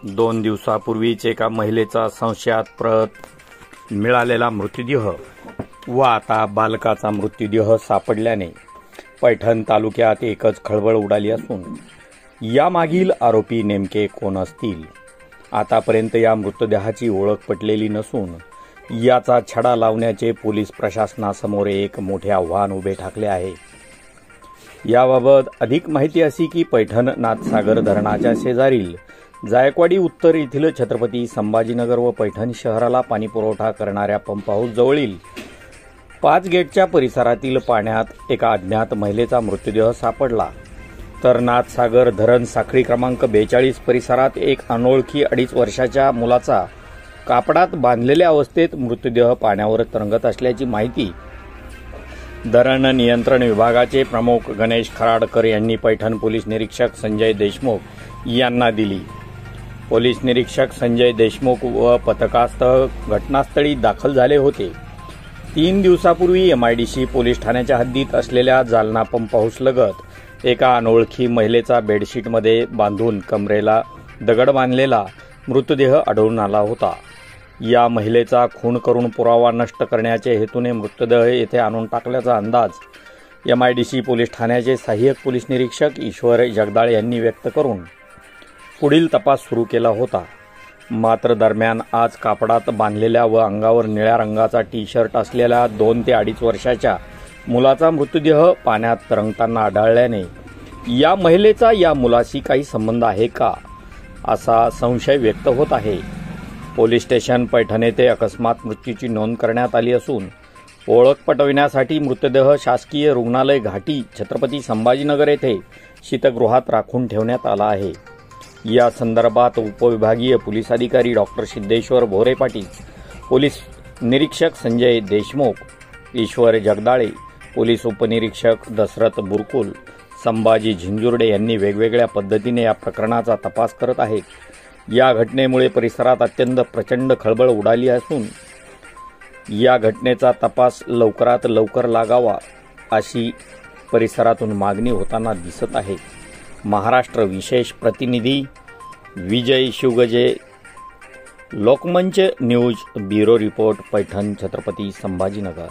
दोन दिवसापूर्वीच एका महिलेचा संशयास्पद मिळालेला मृतदेह व आता बालकाचा मृतदेह सापडल्याने पैठण तालुक्यात एकच खळबळ उडाली असून यामागील आरोपी नेमके कोण असतील आतापर्यंत या मृतदेहाची ओळख पटलेली नसून याचा छडा लावण्याचे पोलीस प्रशासनासमोर एक मोठे आव्हान उभे ठाकले आहे। याबाबत अधिक माहिती अशी की पैठण नाथसागर धरणाच्या शेजारील जायकवाडी उत्तर येथील छत्रपती संभाजीनगर व पैठण शहराला पाणीपुरवठा करणाऱ्या पंप हाऊस जवळील 5 गेटच्या परिसरातील पाण्यात एका अज्ञात महिलेचा मृतदेह सापडला, तर नाथसागर धरण साखळी क्रमांक 42 परिसरात एक अनोळखी 2.5 वर्षाच्या मुलाचा कापडात बांधलेल्या अवस्थेत मृतदेह पाण्यावर तरंगत असल्याची माहिती धरण नियंत्रण विभागाचे प्रमुख गणेश खराडकर यांनी पैठण पोलीस निरीक्षक संजय देशमुख यांना दिली। पोलीस निरीक्षक संजय देशमुख व पथकासह घटनास्थळी दाखल झाले होते। 3 दिवसापूर्वी MIDC पोलीस ठाण्याच्या हद्दीत असलेल्या जालना पंप हाऊस लगत एका अनोळखी महिलेचा बेडशीटमध्ये बांधून कमरेला दगड बांधलेला मृतदेह आढळून आला होता। या महिलेचा खून करून पुरावा नष्ट करण्याच्या हेतूने मृतदेह येथे आणून टाकल्याचा अंदाज MIDC पोलीस ठाण्याचे सहाय्यक पोलीस निरीक्षक ईश्वर जगदाळे यांनी व्यक्त करून पुढील तपास सुरू केला होता। मात्र दरम्यान आज कापडात बांधलेल्या व अंगावर निळ्या रंगाचा टी-शर्ट असलेल्या 2 ते 2.5 वर्षाच्या मुलाचा मृतदेह पाण्यात तरंगताना आढळल्याने या महिलेचा या मुलाशी काही संबंध आहे का असा संशय व्यक्त होत आहे। पोलीस स्टेशन पैठण येथे अकस्मात मृत्यूची नोंद करण्यात आली असून ओळख पटविण्यासाठी मृतदेह शासकीय रुग्णालय घाटी छत्रपती संभाजीनगर येथे शीतगृहात राखून ठेवण्यात आला आहे। या संदर्भात उपविभागीय पोलीस अधिकारी डॉक्टर सिद्धेश्वर भोरे पाटील, पोलीस निरीक्षक संजय देशमुख, ईश्वर जगदाळे, पोलीस उपनिरीक्षक दशरथ बुरकुल, संभाजी झिंजुर्डे यांनी वेगवेगळ्या पद्धतीने या प्रकरणाचा तपास करत आहेत। या घटनेमुळे परिसरात अत्यंत प्रचंड खळबळ उडाली असून या घटनेचा तपास लवकरात लवकर लागावा अशी परिसरातून मागणी होताना दिसत आहे। महाराष्ट्र विशेष प्रतिनिधी Vijay Shivgaje, Lokmanch news bureau report, Paithan Chhatrapati Sambhajinagar.